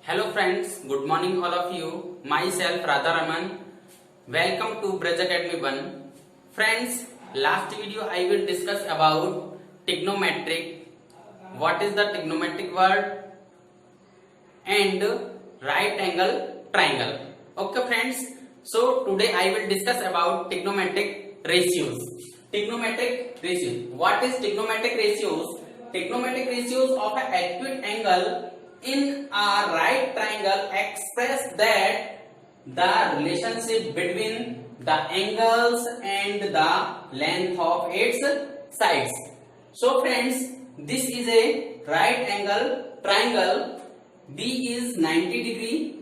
Hello friends, good morning all of you. Myself Radharaman. Welcome to Braj Academy 1. Friends, last video I will discuss about trigonometric. What is the trigonometric word? And right angle triangle. Okay friends, so today I will discuss about trigonometric ratios. Trigonometric ratios. What is trigonometric ratios? Trigonometric ratios of an acute angle in a right triangle express that the relationship between the angles and the length of its sides. So friends, this is a right angle triangle. B is 90 degree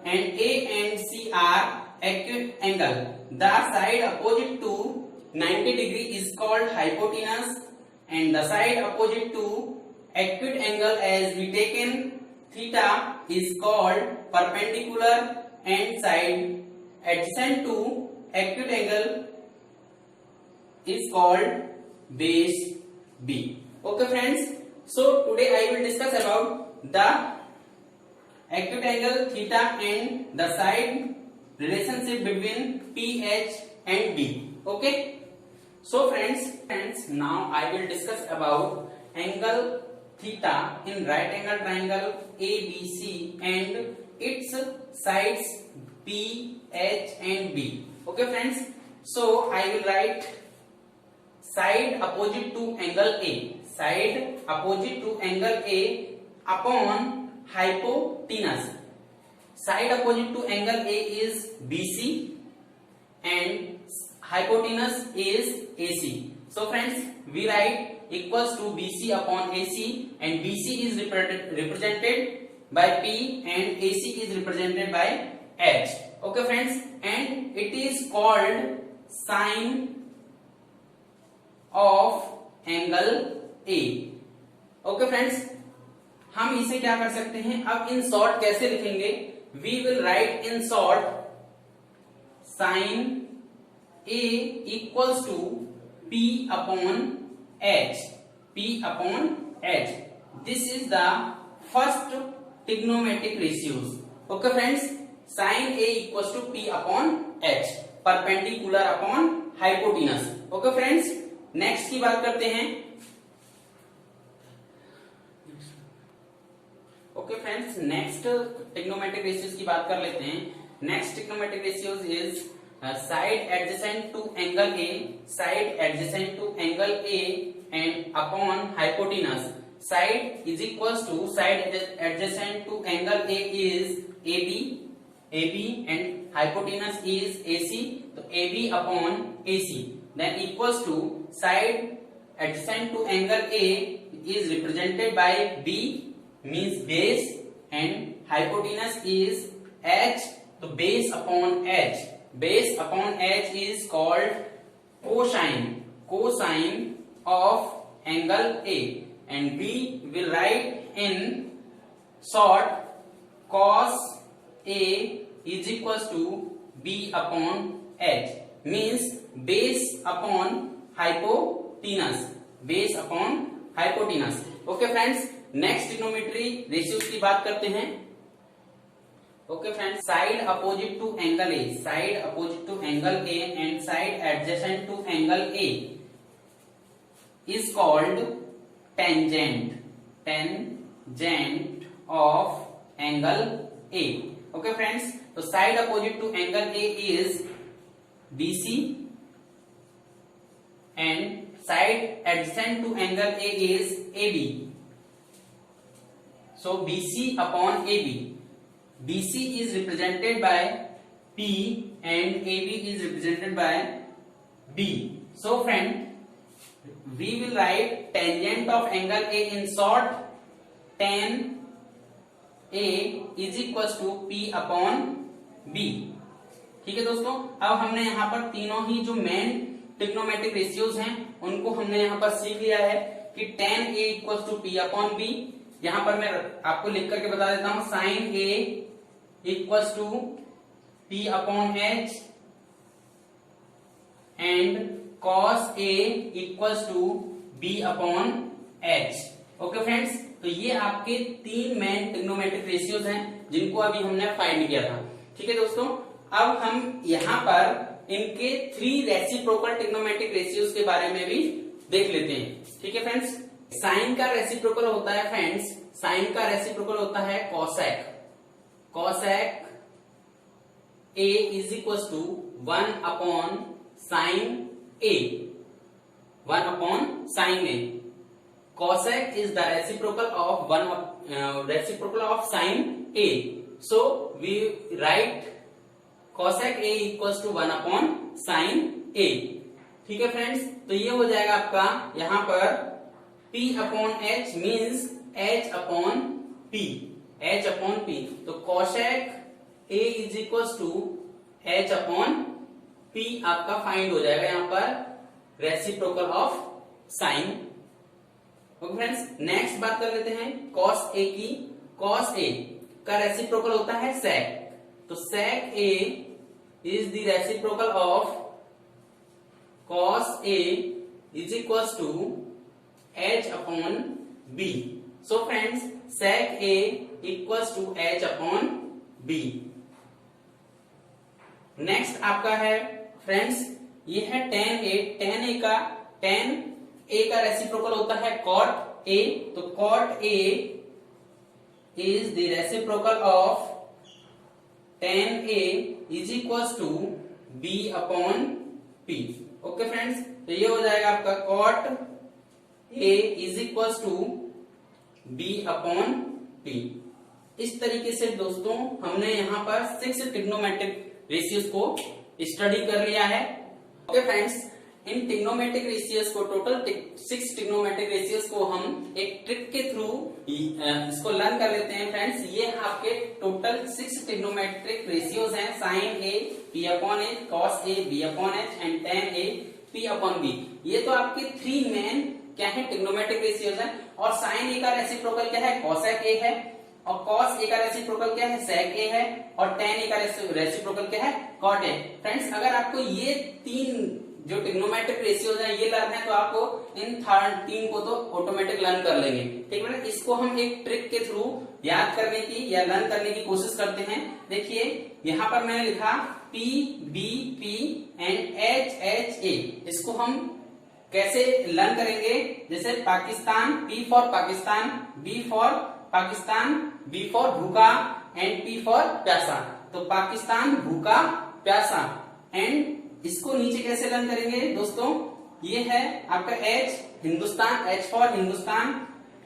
and A and C are acute angle. The side opposite to 90 degree is called hypotenuse and the side opposite to acute angle as we taken theta is called perpendicular and side adjacent to acute angle is called base B. Okay friends, so today I will discuss about the acute angle theta and the side relationship between PH and B. Okay, so friends, now I will discuss about angle theta in right angle triangle ABC and its sides P, H and B. Okay friends, so I will write side opposite to angle A, side opposite to angle A upon hypotenuse. Side opposite to angle A is BC and hypotenuse is AC. So friends, we write equals to BC upon AC and BC is represented by P and AC is represented by H. Okay friends, and it is called sine of angle A. Okay friends, हम इसे क्या कर सकते हैं, अब इन short कैसे लिखेंगे? We will write in short sine A equals to P upon H. P upon H. This is the first trigonometric ratios. Okay friends, sin A equals to P upon H, perpendicular upon hypotenuse. Okay friends, next की बात करते हैं. Okay friends, next trigonometric ratios की बात कर लेते हैं. Next trigonometric ratios is side adjacent to angle A, side adjacent to angle A and upon hypotenuse. Side is equals to side adjacent to angle A is AB and hypotenuse is AC. So AB upon AC. Then equals to side adjacent to angle A is represented by B, means base, and hypotenuse is H. So base upon H. Base upon H is called cosine of angle A, and we will write in short cos A is equals to B upon H, means base upon hypotenuse. Base upon hypotenuse. Okay friends, next trigonometry ratios की बात करते हैं. Okay friends, side opposite to angle A, side opposite to angle A and side adjacent to angle A is called tangent of angle A. Okay friends, so side opposite to angle A is BC and side adjacent to angle A is AB. So BC upon AB. BC is represented by P and AB is represented by B. So friend, we will write tangent of angle A in short tan A is equals to P upon B. ठीक है दोस्तों, अब हमने यहाँ पर तीनों ही जो main trigonometric ratios हैं उनको हमने यहाँ पर सीख लिया है कि tan A equals to P upon B. यहाँ पर मैं आपको लिख करके बता देता हूँ sin A equals to P upon H and cos A equals to B upon H. Okay friends, तो ये आपके तीन मेन ट्रिग्नोमेट्रिक रेशियोज हैं जिनको अभी हमने फाइंड किया था। ठीक है दोस्तों, अब हम यहाँ पर इनके 3 रेसिप्रोकल ट्रिग्नोमेट्रिक रेशियोज के बारे में भी देख लेते हैं। ठीक है फ्रेंड्स, साइन का रेसिप्रोकल होता है फ्रेंड्स, साइन का रेसिप्रोकल होता है cosec. Cosec A is equal to 1 upon sine A, 1 upon sine A. Cosec is the reciprocal of sin A. So we write cosec A equals to 1 upon sin A. ठीक है friends, तो ये हो जाएगा आपका यहाँ पर P upon H means H upon P, H upon P। तो cosec A is equal to H upon P आपका फाइंड हो जाएगा यहाँ पर reciprocal of sine. Okay friends, next बात कर लेते हैं cos A की। cos A का रेसिप्रोकल होता है sec, तो sec A is the reciprocal of cos A is equal to H upon B। So friends, sec A equal to H upon B। Next आपका है फ्रेंड्स, ये है tan A। tan A का reciprocal होता है cot A, तो cot A is the reciprocal of tan A is equal to B upon P। Okay friends, तो ये हो जाएगा आपका cot A is equal to B upon P। इस तरीके से दोस्तों हमने यहाँ पर 6 ट्रिग्नोमेट्रिक रेशियोज को स्टडी कर लिया है। ओके फ्रेंड्स, इन ट्रिग्नोमेट्रिक रेशियोज को, टोटल 6 ट्रिग्नोमेट्रिक रेशियोज को हम एक ट्रिक के थ्रू इसको लर्न कर लेते हैं फ्रेंड्स। ये आपके टोटल 6 ट्रिग्नोमेट्रिक रेशियोज हैं, sine A P upon A, cos A B upon H and tan A P upon B। ये तो आपके 3 मेन क्या है ट्रिग्नोमेट्रिक रेशियोज हैं। और साइन ए का रेसिप्रोकल क्या है, कॉसेक ए है, और कॉस ए का रेसिप्रोकल क्या है, सेक ए है, और tan ए का रेसिप्रोकल क्या है, कॉट ए। फ्रेंड्स, अगर आपको ये 3 जो ट्रिग्नोमेट्रिक रेशियोज है ये लर्न है, तो आपको इन 3 को तो ऑटोमेटिक लर्न कर लेंगे। ठीक है ना, इसको हम एक ट्रिक के थ्रू याद करने की या लर्न करने की कोशिश करते हैं। देखिए यहाँ पर मैंने लिखा P B P and H H A। इसको हम कैसे लर्न करेंगे, जैसे Pakistan, P for Pakistan, B for Pakistan, B for भूखा एंड P फॉर प्यासा। तो पाकिस्तान, भूखा, प्यासा। एंड इसको नीचे कैसे लर्न करेंगे दोस्तों, ये है आपका H Hindustan, H for Hindustan,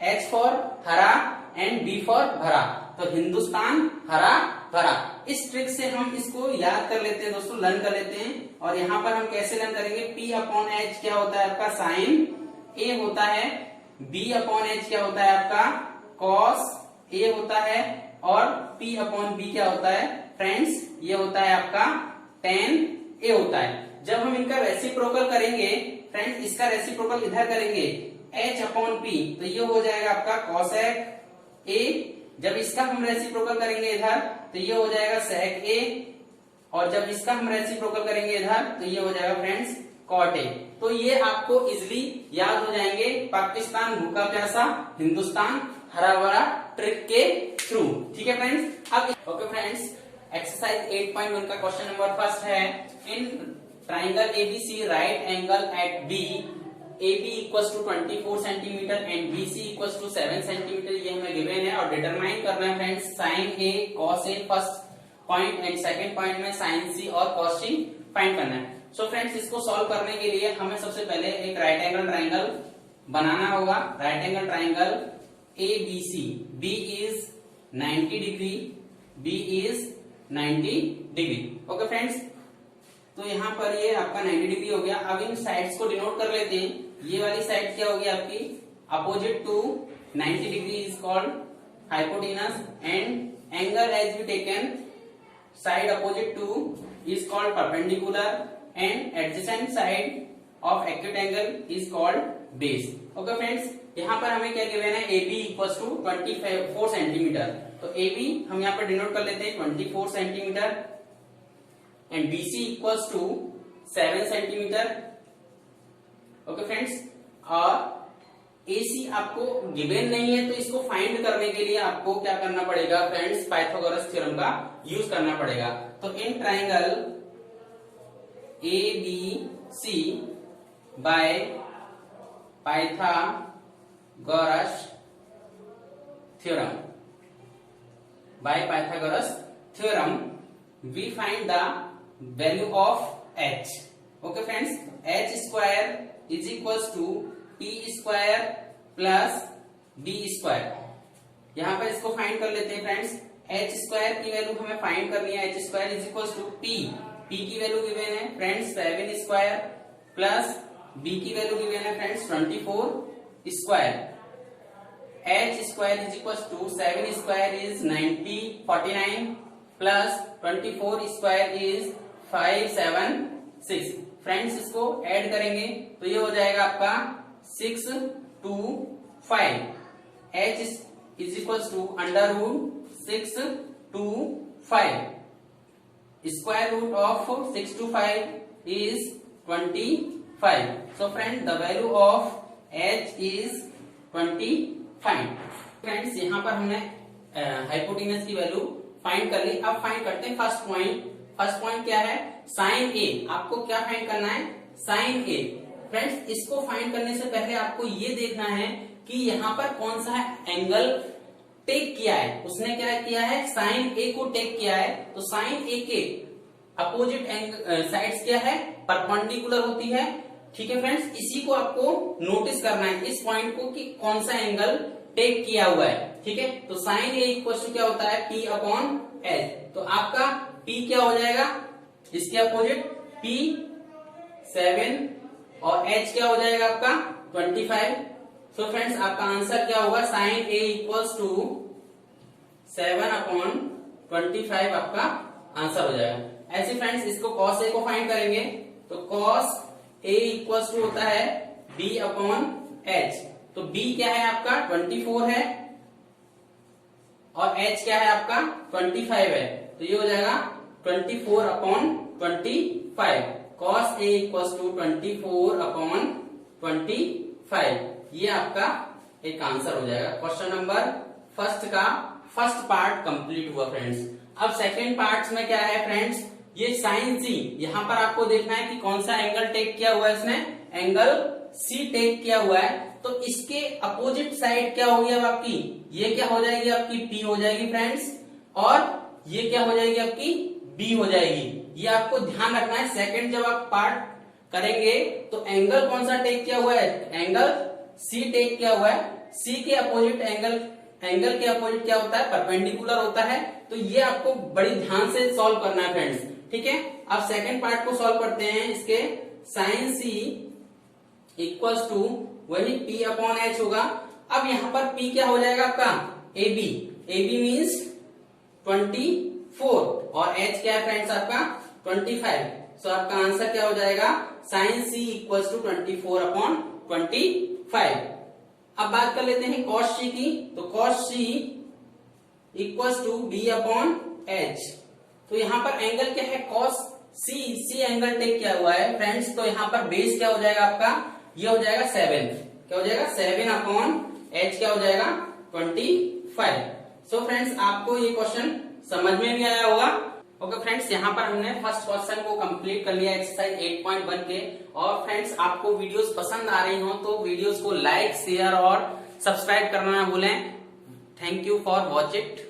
H for हरा एंड B फॉर भरा। तो हिंदुस्तान, हरा, भरा। इस ट्रिक से हम इसको याद कर लेते हैं दोस्तों, लर्न कर लेते हैं। और यहाँ पर हम कैसे लर्न करेंगे, P अपॉन H क्या होता है आपका साइन A होता है, B अपॉन H क्या होता है आपका कॉस A होता है, और P अपॉन B क्या होता है फ्रेंड्स, ये होता है आपका tan A होता है। जब हम इनका रेसिप्रोकल करेंगे फ्रेंड्स, इसका रेसिप्रोकल इधर करेंगे H अपॉन P, तो ये हो जाएगा आपका कॉसेक A। जब इसका हम रेसिप्रोकल करेंगे इधर, तो ये हो जाएगा सेक A, और जब इसका हम रेसिप्रोकल करेंगे इधर, तो ये हो जाएगा फ्रेंड्स कॉट A। तो ये आपको इजिली याद हो जाएंगे, पाकिस्तान, भूखा प्यासा, हिंदुस्तान, हरा भरा ट्रिक के थ्रू। ठीक है फ्रेंड्स, अब ओके फ्रेंड्स, एक्सरसाइज 8.1 का क्वेश्चन नंबर फर्स्ट है, in triangle ABC right angle at B, AB equals to 24 centimetre and BC equals to 7 centimetre, ये हमें गिवन है। और डिटरमाइन करना है friends sine A cos A first point and second point में sine C और cos C find करना है। सो फ्रेंड्स, इसको सॉल्व करने के लिए हमें सबसे पहले एक राइट एंगल ट्राइंगल बनाना होगा। Right angle triangle ABC, B is 90 degree, B is 90 degree. Okay friends, तो यहाँ पर ये आपका 90 डिग्री हो गया। अब इन साइड्स को डिनोट कर लेते हैं। ये वाली साइड क्या होगी आपकी, opposite to 90 degree is called hypotenuse, and angle as we taken side opposite to is called perpendicular, and adjacent side of acute angle is called base. Okay friends, यहाँ पर हमें क्या गिवन है, AB इक्वल्स टू 24 सेंटीमीटर। तो AB हम यहाँ पर denote कर लेते हैं 24 centimetre, and BC equals to 7 centimetre. Okay friends, और AC आपको गिवन नहीं है, तो इसको फाइंड करने के लिए आपको क्या करना पड़ेगा फ्रेंड्स, पाइथागोरस थ्योरम का यूज करना पड़ेगा। तो इन triangle ABC by Pythagoras theorem, we find the value of h. Okay friends, h square is equals to p square plus b square। यहाँ पर इसको फाइंड कर लेते हैं फ्रेंड्स। h स्क्वायर की वैल्यू हमें फाइंड करनी है, h square is equals to p की वैल्यू गिवन है फ्रेंड्स 7 स्क्वायर प्लस b की वैल्यू गिवन है friends 24 square. h square is equals to 7 square is 49 plus 24 square is 576। Friends इसको add करेंगे तो ये हो जाएगा आपका 625। h is equals to under root 625, square root of 625 is 25। So friend the value of h is 25। Friends यहाँ पर हमने हाइपोटेनस की वैल्यू फाइंड कर ली। अब फाइंड करते हैं फर्स्ट पॉइंट। फर्स्ट पॉइंट क्या है, साइन ए। आपको क्या फाइंड करना है, साइन ए। फ्रेंड्स इसको फाइंड करने से पहले आपको ये देखना है कि यहाँ पर कौन सा एंगल टेक किया है। उसने क्या किया है, साइन ए को टेक किया है। तो साइन ए के अपोजिट साइड्स क्या है, परपेंडिकुलर होती है। ठीक है फ्रेंड्स, इसी को आपको नोटिस करना है, इस पॉइंट को, कि कौन सा एंगल टेक किया हुआ है। ठीक है, तो साइन ए इक्वल टू क्या होता है, p अपॉन एच। तो आपका p क्या हो जाएगा, इसके अपोजिट p 7 और h क्या हो जाएगा आपका 25। सो फ्रेंड्स आपका आंसर क्या होगा, sine A equals to 7 upon 25 आपका आंसर हो जाएगा। ऐसे फ्रेंड्स इसको cos a को फाइंड करेंगे तो cos a इक्वल्स टू होता है b अपॉन h। तो b क्या है आपका 24 है और h क्या है आपका 25 है। तो ये हो जाएगा 24 upon 25। cos a equals to 24 upon 25। ये आपका एक आंसर हो जाएगा। क्वेश्चन नंबर फर्स्ट का फर्स्ट पार्ट कंप्लीट हुआ फ्रेंड्स। अब सेकेंड पार्ट में क्या है फ्रेंड्स, ये साइन सी। यहाँ पर आपको देखना है कि कौन सा एंगल टेक किया हुआ है, इसने एंगल सी टेक किया हुआ है। तो इसके अपोजिट साइड क्या होगी अब आपकी, ये क्या हो जाएगी आपकी P हो जाएगी फ्रेंड्स, और ये क्या हो जाएगी आपकी B हो जाएगी। ये आपको ध्यान रखना है। सेकंड जब आप पार्ट करेंगे तो एंगल कौन सा टेक किया हुआ है, एंगल C टेक किया हुआ है। C के अपोजिट एंगल के अपोजिट क्या होता है, परपेंडिकुलर होता है। तो ये आपको बड़ी ध्यान से सॉल्व करना है फ्रेंड्स। ठीक है, अब सेकंड पार्ट को सॉल्व करते हैं। इसके साइन C इक्वल्स टू वही P अपॉन H होगा। अब यहाँ पर P क्या हो जाएगा आपका AB। AB मीन्स 24 और H क्या है फ्रेंड्स आपका 25। सो आपका आंसर क्या हो जाएगा, sine C equals to 24 upon 25। अब बात कर लेते हैं cos C की। तो cos C equals to B upon H। तो यहाँ पर एंगल क्या है, cos C एंगल टेक किया हुआ है फ्रेंड्स। तो यहाँ पर बेस क्या हो जाएगा आपका, ये हो जाएगा 7। क्या हो जाएगा 7 अपॉन H क्या हो जाएगा 25। सो फ्रेंड्स आपको ये क्वेश्चन समझ में भी आया होगा। ओके फ्रेंड्स, यहाँ पर हमने फर्स्ट क्वेश्चन को कंप्लीट कर लिया एक्सरसाइज 8.1 के। और फ्रेंड्स आपको वीडियोस पसंद आ रही हो तो वीडियोस को लाइक, शेयर और सब्सक्राइब करना ना भूलें। Thank you for watch it.